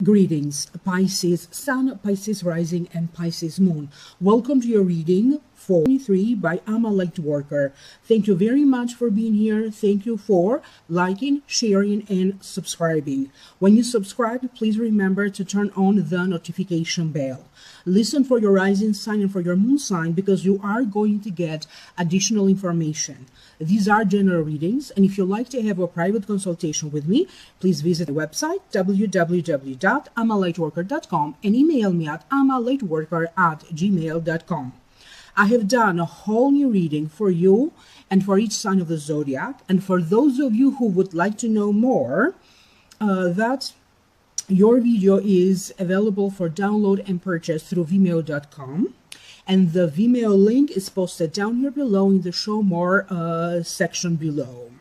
Greetings, Pisces Sun, Pisces Rising, and Pisces Moon. Welcome to your reading for 23 by I'm a Lightworker. Thank you very much for being here. Thank you for liking, sharing, and subscribing. When you subscribe, please remember to turn on the notification bell. Listen for your rising sign and for your moon sign because you are going to get additional information. These are general readings, and if you'd like to have a private consultation with me, please visit the website www.amalightworker.com and email me at amalightworker@gmail.com. I have done a whole new reading for you and for each sign of the zodiac, and for those of you who would like to know more, that your video is available for download and purchase through vimeo.com. And the Vimeo link is posted down here below in the Show More section below.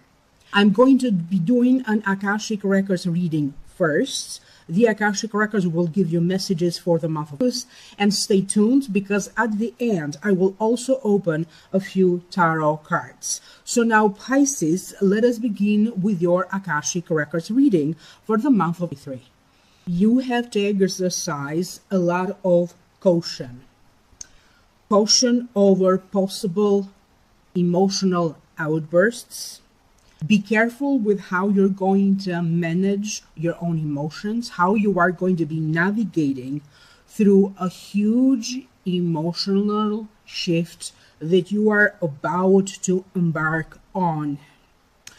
I'm going to be doing an Akashic Records reading first. The Akashic Records will give you messages for the month of August. And stay tuned because at the end, I will also open a few tarot cards. So now, Pisces, let us begin with your Akashic Records reading for the month of 23. You have to exercise a lot of caution. Caution over possible emotional outbursts. Be careful with how you're going to manage your own emotions, how you are going to be navigating through a huge emotional shift that you are about to embark on.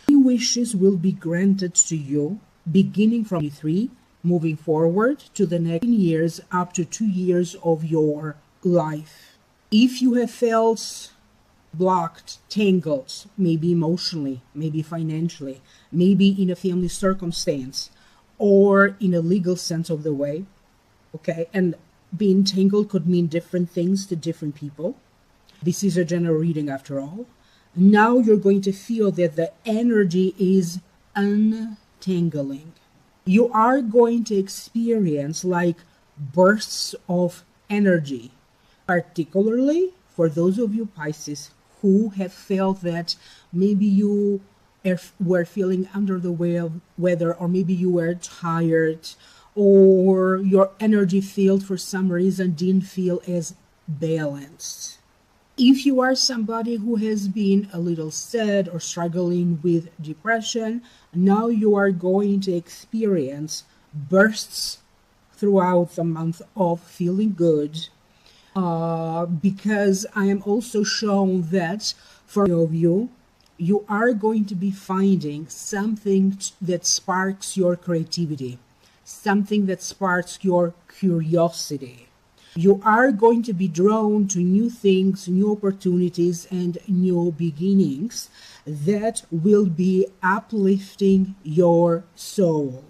Many wishes will be granted to you beginning from 23, moving forward to the next years, up to 2 years of your life. If you have felt blocked, tangled, maybe emotionally, maybe financially, maybe in a family circumstance, or in a legal sense of the way, okay, and being tangled could mean different things to different people. This is a general reading after all. Now you're going to feel that the energy is untangling. You are going to experience like bursts of energy, particularly for those of you Pisces who have felt that maybe you were feeling under the weather, or maybe you were tired, or your energy field for some reason didn't feel as balanced. If you are somebody who has been a little sad or struggling with depression, now you are going to experience bursts throughout the month of feeling good. Because I am also shown that for many of you, you are going to be finding something that sparks your creativity, something that sparks your curiosity. You are going to be drawn to new things, new opportunities, and new beginnings that will be uplifting your soul.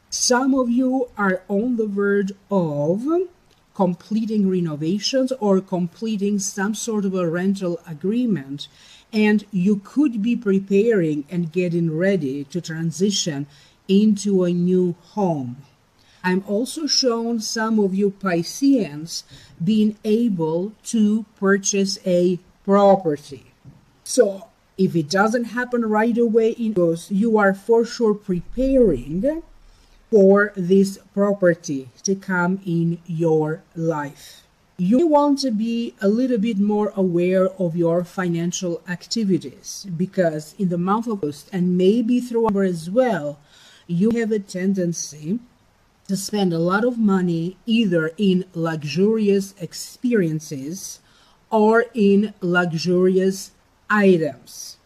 Some of you are on the verge of completing renovations or completing some sort of a rental agreement, and you could be preparing and getting ready to transition into a new home. I'm also shown some of you Pisceans being able to purchase a property. So if it doesn't happen right away, you are for sure preparing for this property to come in your life. You want to be a little bit more aware of your financial activities because in the month of August, and maybe throughout as well, you have a tendency to spend a lot of money either in luxurious experiences or in luxurious items.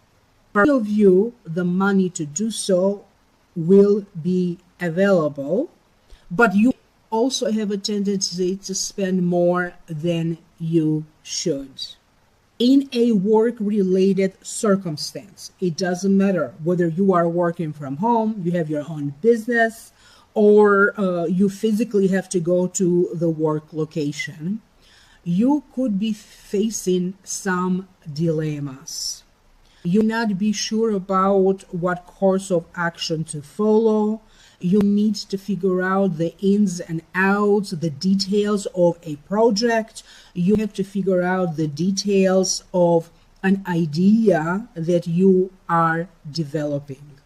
For many of you, the money to do so will be available, but you also have a tendency to spend more than you should. In a work-related circumstance, it doesn't matter whether you are working from home, you have your own business, or you physically have to go to the work location, you could be facing some dilemmas. You may not be sure about what course of action to follow. You need to figure out the ins and outs, the details of a project. You have to figure out the details of an idea that you are developing.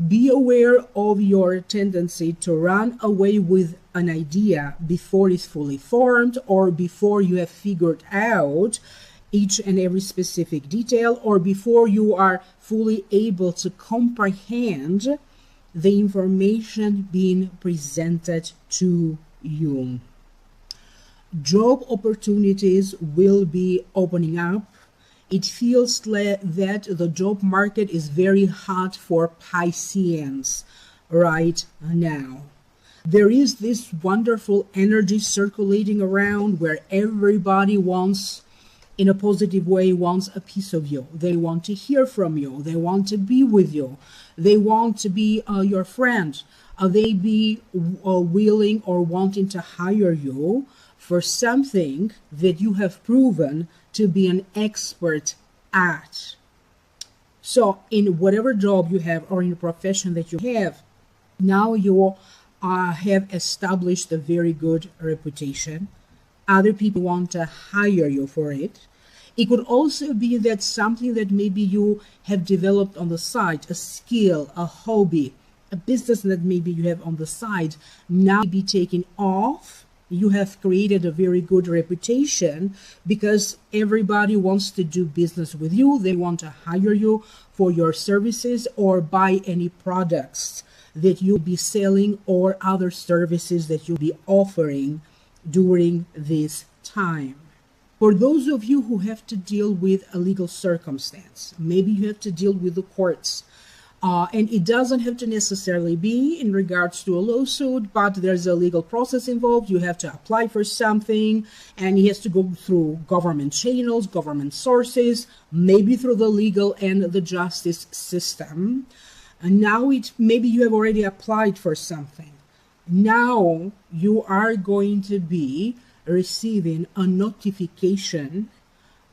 Be aware of your tendency to run away with an idea before it's fully formed, or before you have figured out each and every specific detail, or before you are fully able to comprehend the information being presented to you. Job opportunities will be opening up. It feels that the job market is very hot for Pisceans right now. There is this wonderful energy circulating around where everybody wants, in a positive way, wants a piece of you. They want to hear from you. They want to be with you. They want to be your friend. They be willing or wanting to hire you for something that you have proven to be an expert at. So in whatever job you have, or in a profession that you have, now you have established a very good reputation. Other people want to hire you for it. It could also be that something that maybe you have developed on the side, a skill, a hobby, a business that maybe you have on the side, now be taken off. You have created a very good reputation because everybody wants to do business with you. They want to hire you for your services or buy any products that you'll be selling or other services that you'll be offering during this time. For those of you who have to deal with a legal circumstance, maybe you have to deal with the courts. And it doesn't have to necessarily be in regards to a lawsuit, but there's a legal process involved. You have to apply for something, and it has to go through government channels, government sources, maybe through the legal and the justice system. And now maybe you have already applied for something. Now you are going to be receiving a notification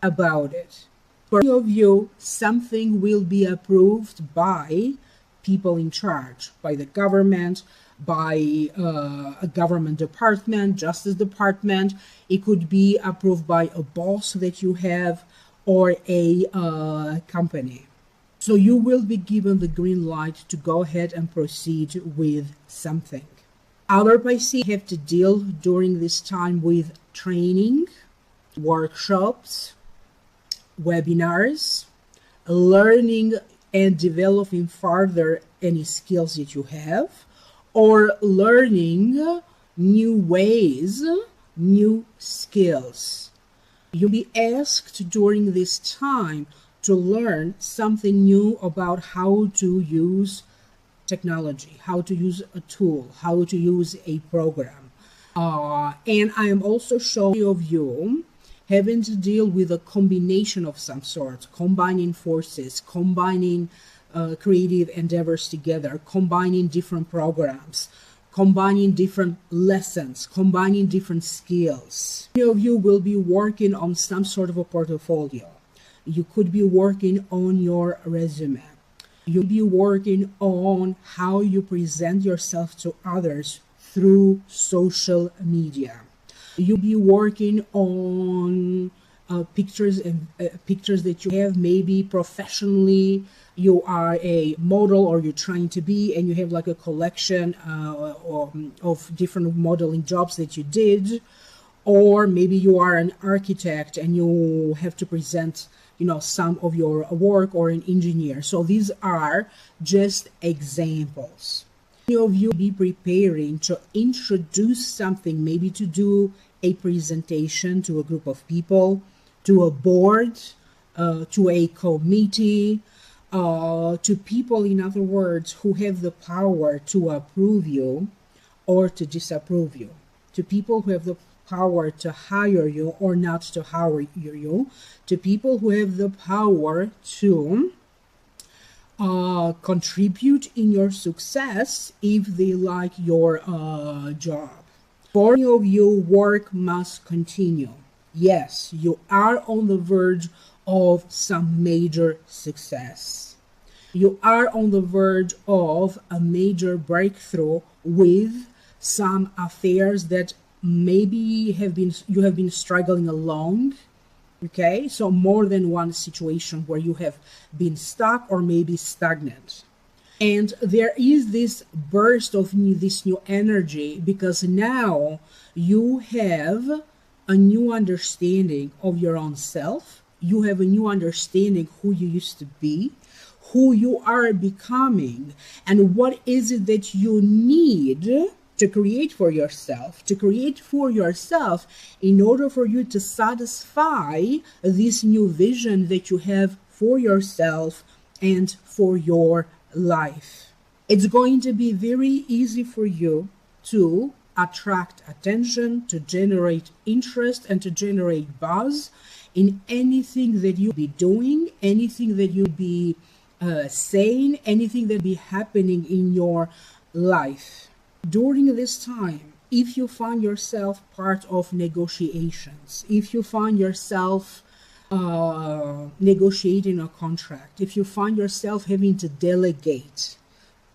about it. For many of you, something will be approved by people in charge, by the government, by a government department, justice department. It could be approved by a boss that you have or a company. So you will be given the green light to go ahead and proceed with something. Other Pisces have to deal during this time with training, workshops, webinars, learning and developing further any skills that you have, or learning new ways, new skills. You'll be asked during this time to learn something new about how to use technology, how to use a tool, how to use a program. And I am also showing of you having to deal with a combination of some sort, combining forces, combining creative endeavors together, combining different programs, combining different lessons, combining different skills. Many of you will be working on some sort of a portfolio. You could be working on your resume. You'll be working on how you present yourself to others through social media. You'll be working on pictures that you have. Maybe professionally you are a model, or you're trying to be, and you have like a collection of different modeling jobs that you did. Or maybe you are an architect and you have to present some of your work, or an engineer. So these are just examples. Many of you will be preparing to introduce something, maybe to do a presentation to a group of people, to a board, to a committee, to people, in other words, who have the power to approve you or to disapprove you, to people who have the power to hire you or not to hire you, to people who have the power to contribute in your success if they like your job. For many of you, work must continue. Yes, you are on the verge of some major success. You are on the verge of a major breakthrough with some affairs that maybe you have been struggling along. Okay, so more than one situation where you have been stuck or maybe stagnant. And there is this burst of this new energy because now you have a new understanding of your own self. You have a new understanding who you used to be, who you are becoming, and what is it that you need to create for yourself, in order for you to satisfy this new vision that you have for yourself and for your life. It's going to be very easy for you to attract attention, to generate interest, and to generate buzz in anything that you be doing, anything that you be saying, anything that be happening in your life. During this time, if you find yourself part of negotiations, if you find yourself negotiating a contract, if you find yourself having to delegate,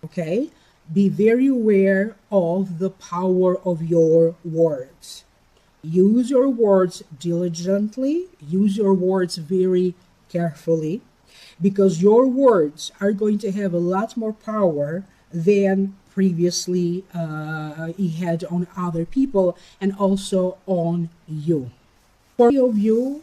okay, be very aware of the power of your words. Use your words diligently, use your words very carefully, because your words are going to have a lot more power than previously he had on other people and also on you. For many of you,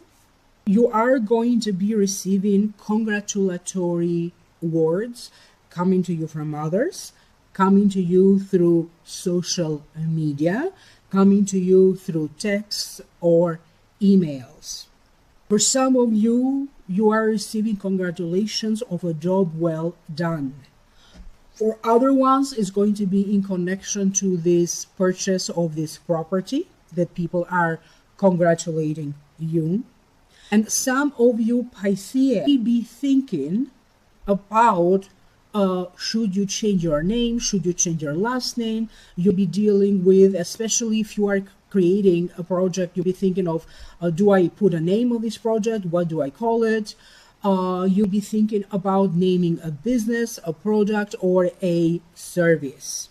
you are going to be receiving congratulatory words coming to you from others, coming to you through social media, coming to you through texts or emails. For some of you, you are receiving congratulations of a job well done. For other ones, it's going to be in connection to this purchase of this property that people are congratulating you. And some of you Pisces may be thinking about should you change your name, should you change your last name. You'll be dealing with, especially if you are creating a project, you'll be thinking of, do I put a name on this project? What do I call it? You'll be thinking about naming a business, a product, or a service.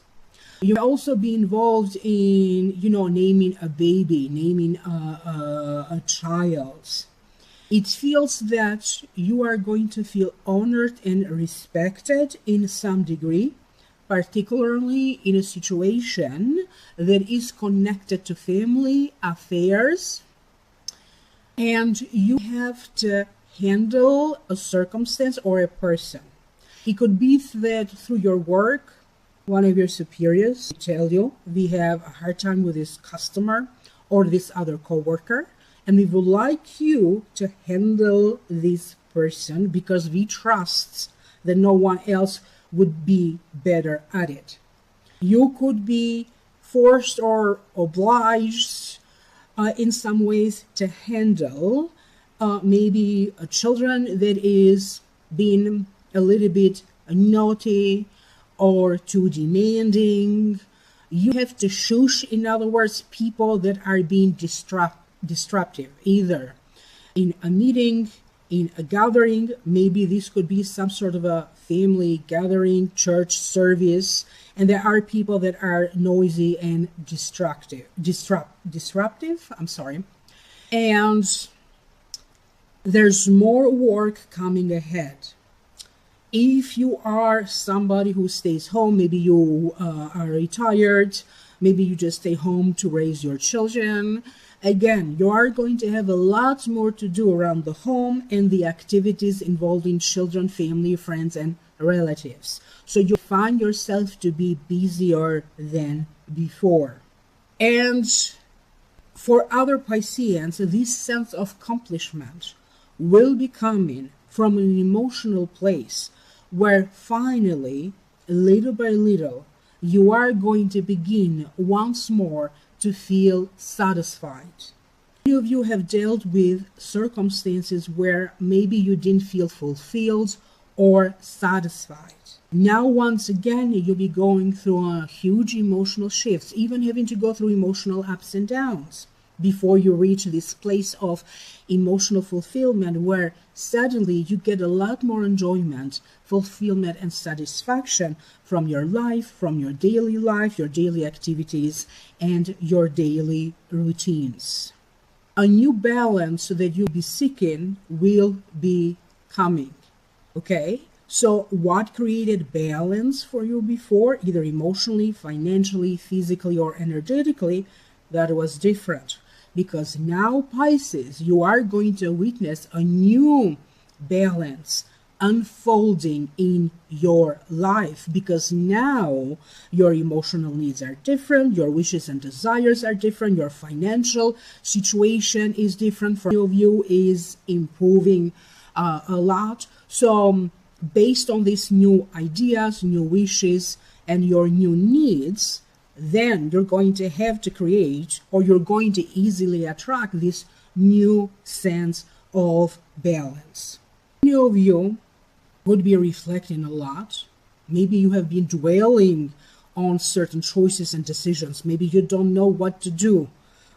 You may also be involved in, naming a baby, naming a child. It feels that you are going to feel honored and respected in some degree, particularly in a situation that is connected to family affairs, and you have to handle a circumstance or a person. It could be that through your work, one of your superiors tell you, we have a hard time with this customer or this other coworker, and we would like you to handle this person because we trust that no one else would be better at it. You could be forced or obliged in some ways to handle maybe a children that is being a little bit naughty or too demanding. You have to shush, in other words, people that are being disruptive, either in a meeting, in a gathering. Maybe this could be some sort of a family gathering, church service, and there are people that are noisy and disruptive, and there's more work coming ahead. If you are somebody who stays home, maybe you are retired, maybe you just stay home to raise your children. Again, you are going to have a lot more to do around the home and the activities involving children, family, friends, and relatives. So you find yourself to be busier than before. And for other Pisceans, this sense of accomplishment will be coming from an emotional place where finally, little by little, you are going to begin once more to feel satisfied. Many of you have dealt with circumstances where maybe you didn't feel fulfilled or satisfied. Now, once again, you'll be going through a huge emotional shifts, even having to go through emotional ups and downs before you reach this place of emotional fulfillment where suddenly you get a lot more enjoyment, fulfillment, and satisfaction from your life, from your daily life, your daily activities, and your daily routines. A new balance that you'll be seeking will be coming, okay? So what created balance for you before, either emotionally, financially, physically, or energetically, that was different. Because now, Pisces, you are going to witness a new balance unfolding in your life, because now your emotional needs are different, your wishes and desires are different, your financial situation is different. For you is improving a lot. So based on these new ideas, new wishes, and your new needs, then you're going to have to create, or you're going to easily attract, this new sense of balance. Many of you would be reflecting a lot. Maybe you have been dwelling on certain choices and decisions. Maybe you don't know what to do,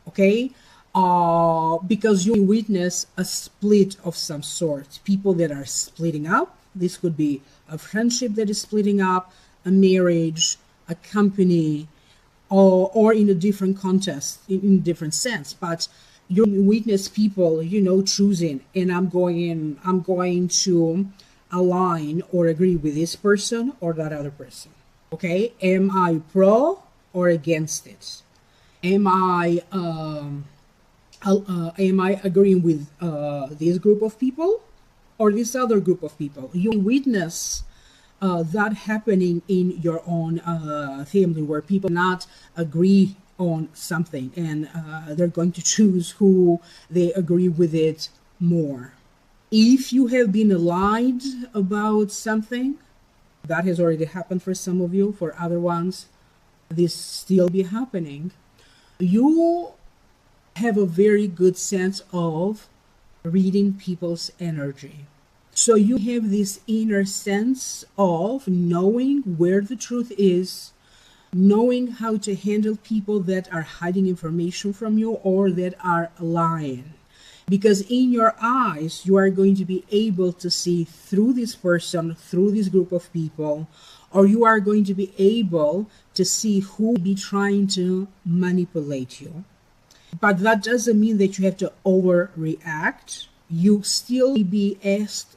okay? Because you witness a split of some sort. People that are splitting up. This could be a friendship that is splitting up, a marriage, a company, or in a different context, in a different sense. But you witness people, choosing, and I'm going to align or agree with this person or that other person. Okay, am I pro or against it? Am I agreeing with this group of people or this other group of people? You witness that happening in your own family, where people not agree on something, and they're going to choose who they agree with it more. If you have been lied about something, that has already happened for some of you. For other ones, this still be happening. You have a very good sense of reading people's energy. So you have this inner sense of knowing where the truth is, knowing how to handle people that are hiding information from you or that are lying. Because in your eyes, you are going to be able to see through this person, through this group of people, or you are going to be able to see who will be trying to manipulate you. But that doesn't mean that you have to overreact. You still may be asked,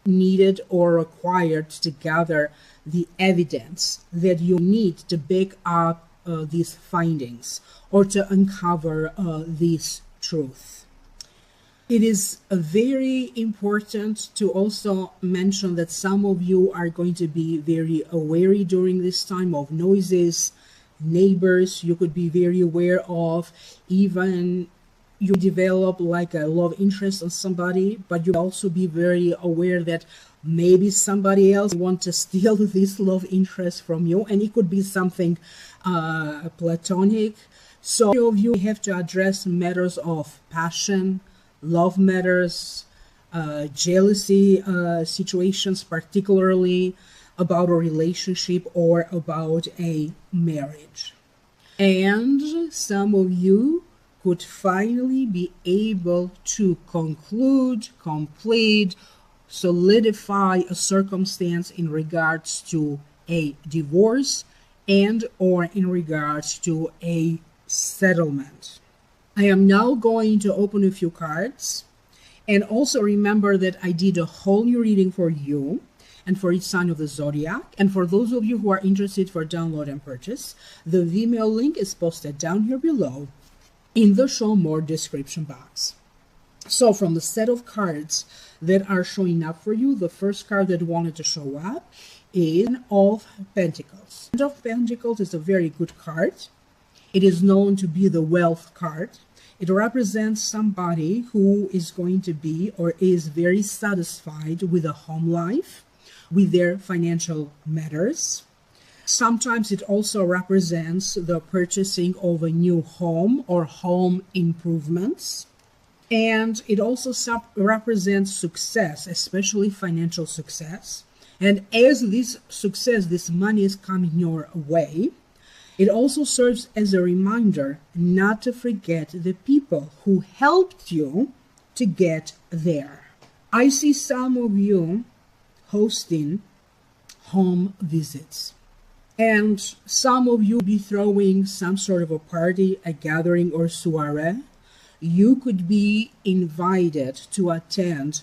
needed, or required to gather the evidence that you need to back up these findings or to uncover this truth. It is very important to also mention that some of you are going to be very wary during this time of noises, neighbors. You could be very aware of, even you develop like a love interest on somebody, but you also be very aware that maybe somebody else wants to steal this love interest from you, and it could be something platonic. So you have to address matters of passion, love matters, jealousy situations, particularly about a relationship or about a marriage. And some of you could finally be able to conclude, complete, solidify a circumstance in regards to a divorce and or in regards to a settlement. I am now going to open a few cards, and also remember that I did a whole new reading for you and for each sign of the zodiac. And for those of you who are interested for download and purchase, the Vimeo link is posted down here below in the show more description box. So from the set of cards that are showing up for you, the first card that wanted to show up is Ten of Pentacles. Ten of Pentacles is a very good card. It is known to be the wealth card. It represents somebody who is going to be or is very satisfied with a home life, with their financial matters. Sometimes it also represents the purchasing of a new home or home improvements. And it also represents success, especially financial success. And as this success, this money is coming your way, it also serves as a reminder not to forget the people who helped you to get there. I see some of you hosting home visits, and some of you be throwing some sort of a party, a gathering, or soiree. You could be invited to attend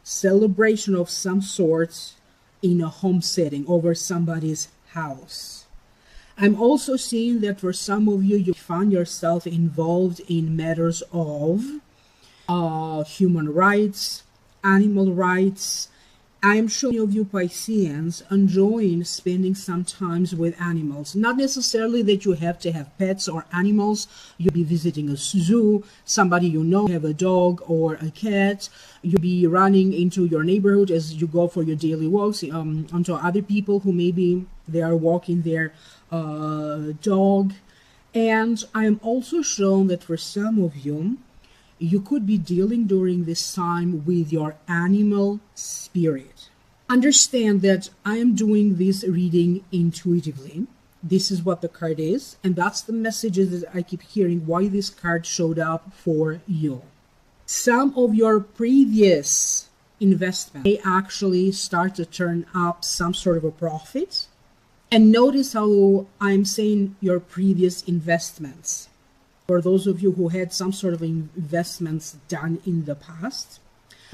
celebration of some sort in a home setting over somebody's house. I'm also seeing that for some of you, you find yourself involved in matters of human rights, animal rights. I'm sure many of you Pisceans enjoying spending some times with animals. Not necessarily that you have to have pets or animals. You'll be visiting a zoo, somebody you know have a dog or a cat. You'll be running into your neighborhood as you go for your daily walks onto other people who maybe they are walking their dog. And I am also shown that for some of you, you could be dealing during this time with your animal spirit. Understand that I am doing this reading intuitively. This is what the card is, and that's the messages that I keep hearing why this card showed up for you. Some of your previous investment may actually start to turn up some sort of a profit. And notice how I'm saying your previous investments. For those of you who had some sort of investments done in the past,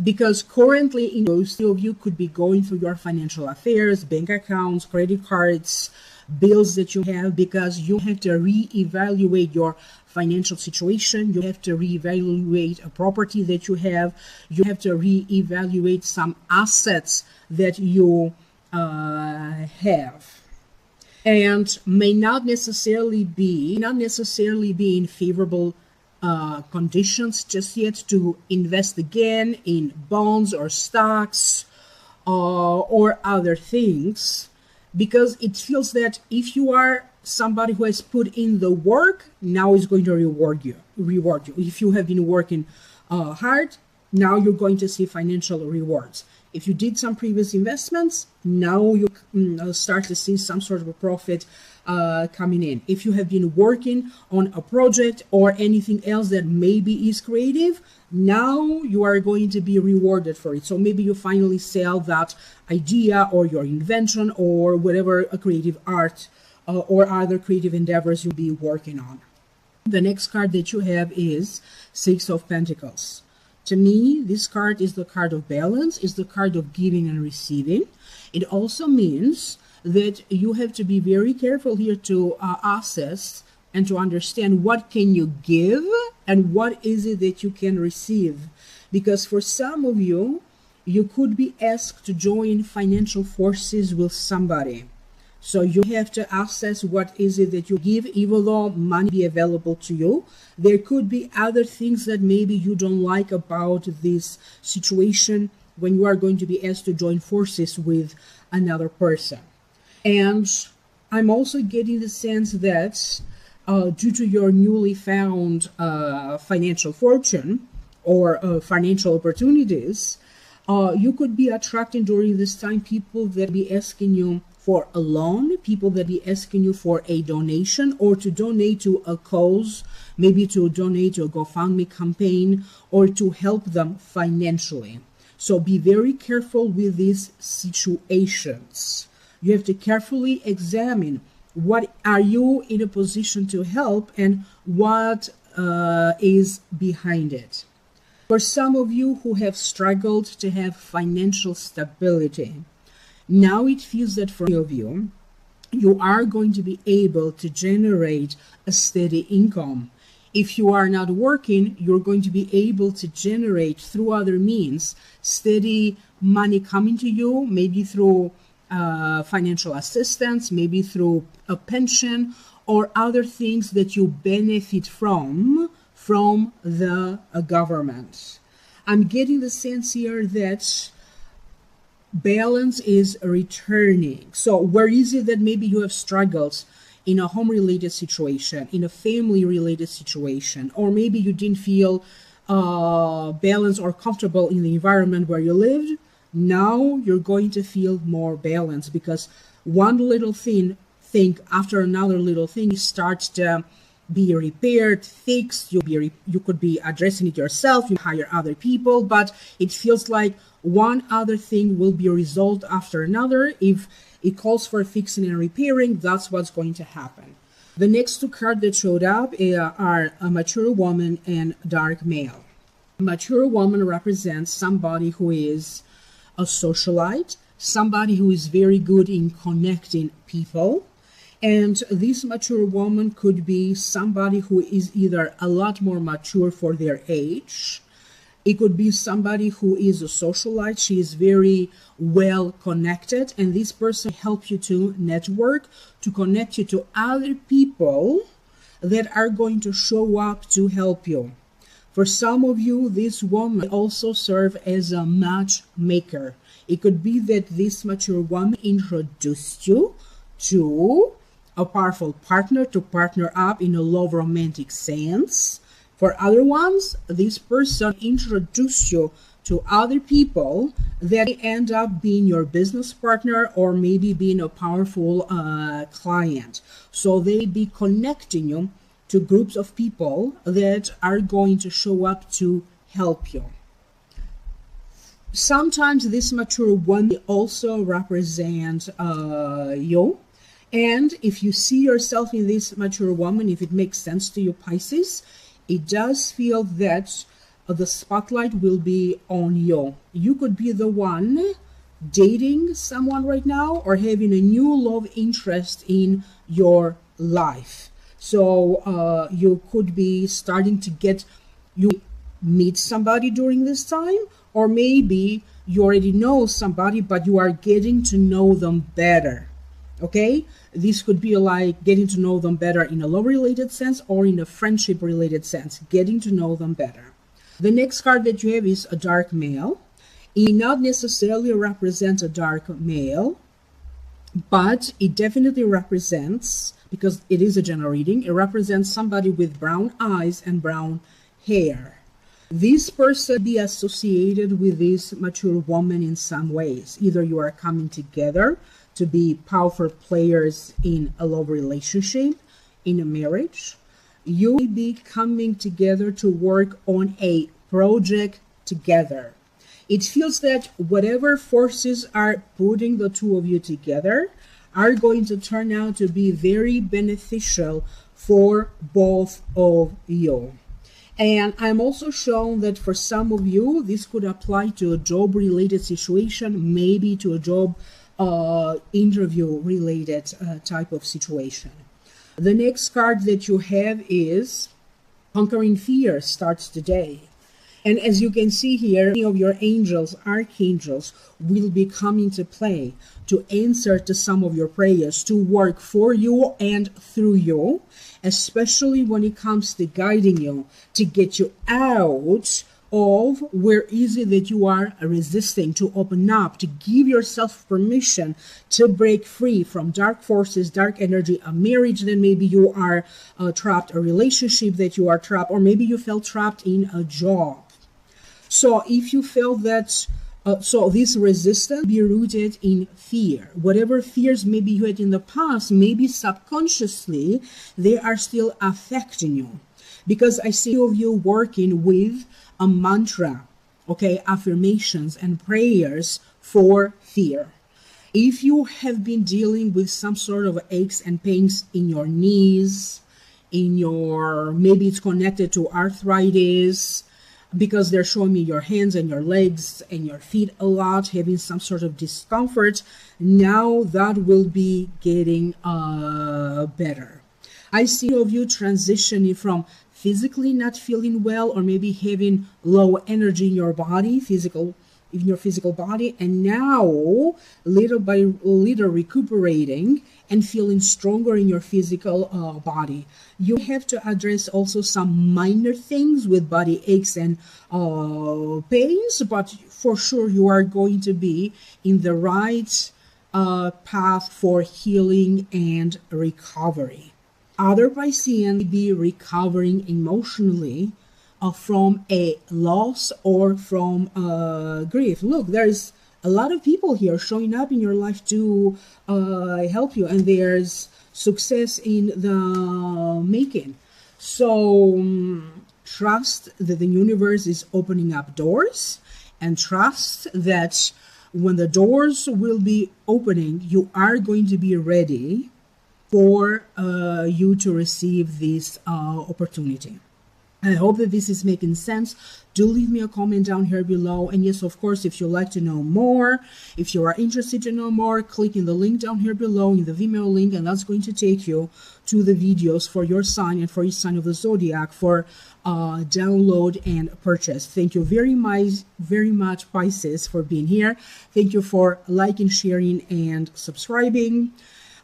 because currently in most of you could be going through your financial affairs, bank accounts, credit cards, bills that you have, because you have to reevaluate your financial situation. You have to reevaluate a property that you have. You have to reevaluate some assets that you have. And may not necessarily be in favorable conditions just yet to invest again in bonds or stocks or other things, because it feels that if you are somebody who has put in the work, now is going to reward you. If you have been working hard, now you're going to see financial rewards. If you did some previous investments, now you start to see some sort of a profit coming in. If you have been working on a project or anything else that maybe is creative, now you are going to be rewarded for it. So maybe you finally sell that idea or your invention or whatever a creative art or other creative endeavors you'll be working on. The next card that you have is Six of Pentacles. To me, this card is the card of balance, is the card of giving and receiving. It also means that you have to be very careful here to assess and to understand what can you give and what is it that you can receive. Because for some of you, you could be asked to join financial forces with somebody. So you have to assess what is it that you give, even though money be available to you. There could be other things that maybe you don't like about this situation when you are going to be asked to join forces with another person. And I'm also getting the sense that due to your newly found financial fortune or financial opportunities, you could be attracting during this time people that be asking you for a loan, people that be asking you for a donation or to donate to a cause, maybe to donate to a GoFundMe campaign or to help them financially. So be very careful with these situations. You have to carefully examine what are you in a position to help and what is behind it. For some of you who have struggled to have financial stability, now it feels that for many of you, you are going to be able to generate a steady income. If you are not working, you're going to be able to generate through other means steady money coming to you, maybe through financial assistance, maybe through a pension or other things that you benefit from the government. I'm getting the sense here that balance is returning. So where is it that maybe you have struggled in a home-related situation, in a family-related situation, or maybe you didn't feel balanced or comfortable in the environment where you lived? Now you're going to feel more balanced because one little thing after another little thing starts to be repaired, fixed. You could be addressing it yourself, you hire other people, but it feels like one other thing will be resolved after another. If it calls for fixing and repairing, that's what's going to happen. The next two cards that showed up are a mature woman and dark male. A mature woman represents somebody who is a socialite, somebody who is very good in connecting people. And this mature woman could be somebody who is either a lot more mature for their age. It could be somebody who is a socialite. She is very well connected, and this person helps you to network, to connect you to other people that are going to show up to help you. For some of you, this woman may also serve as a matchmaker. It could be that this mature woman introduced you to a powerful partner to partner up in a love romantic sense. For other ones, this person introduced you to other people that end up being your business partner or maybe being a powerful client. So they be connecting you to groups of people that are going to show up to help you. Sometimes this mature one also represents you. And if you see yourself in this mature woman, if it makes sense to you, Pisces, it does feel that the spotlight will be on you. You could be the one dating someone right now or having a new love interest in your life. So you could be starting to you meet somebody during this time, or maybe you already know somebody, but you are getting to know them better. Okay, this could be like getting to know them better in a love-related sense or in a friendship-related sense, getting to know them better. The next card that you have is a dark male. It not necessarily represent a dark male, but it definitely represents, because it is a general reading, it represents somebody with brown eyes and brown hair. This person be associated with this mature woman in some ways. Either you are coming together to be powerful players in a love relationship, in a marriage. You may be coming together to work on a project together. It feels that whatever forces are putting the two of you together are going to turn out to be very beneficial for both of you. And I'm also shown that for some of you, this could apply to a job-related situation, maybe to a job interview-related type of situation. The next card that you have is Conquering Fear Starts Today. And as you can see here, many of your angels, archangels, will be coming to play to answer to some of your prayers, to work for you and through you, especially when it comes to guiding you, to get you out of where is it that you are resisting, to open up, to give yourself permission to break free from dark forces, dark energy, a marriage that maybe you are trapped, a relationship that you are trapped, or maybe you felt trapped in a job. So if you felt that, so this resistance be rooted in fear. Whatever fears maybe you had in the past, maybe subconsciously, they are still affecting you. Because I see of you working with a mantra, okay, affirmations and prayers for fear. If you have been dealing with some sort of aches and pains in your knees, maybe it's connected to arthritis, because they're showing me your hands and your legs and your feet a lot, having some sort of discomfort, now that will be getting better. I see of you transitioning from physically not feeling well, or maybe having low energy in your body, in your physical body, and now little by little recuperating and feeling stronger in your physical body. You have to address also some minor things with body aches and pains, but for sure you are going to be in the right path for healing and recovery. Other Pisceans may be recovering emotionally from a loss or from grief. Look, there's a lot of people here showing up in your life to help you, and there's success in the making. So trust that the universe is opening up doors, and trust that when the doors will be opening, you are going to be ready for you to receive this opportunity. I hope that this is making sense. Do leave me a comment down here below. And yes, of course, if you'd like to know more, if you are interested to know more, click in the link down here below in the Vimeo link, and that's going to take you to the videos for your sign and for each sign of the zodiac for download and purchase. Thank you very much, Pisces, for being here. Thank you for liking, sharing, and subscribing.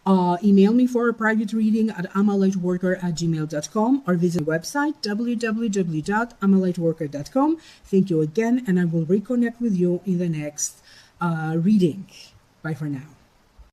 Email me for a private reading at amalightworker@gmail.com or visit the website www.amalightworker.com. Thank you again, and I will reconnect with you in the next reading. Bye for now.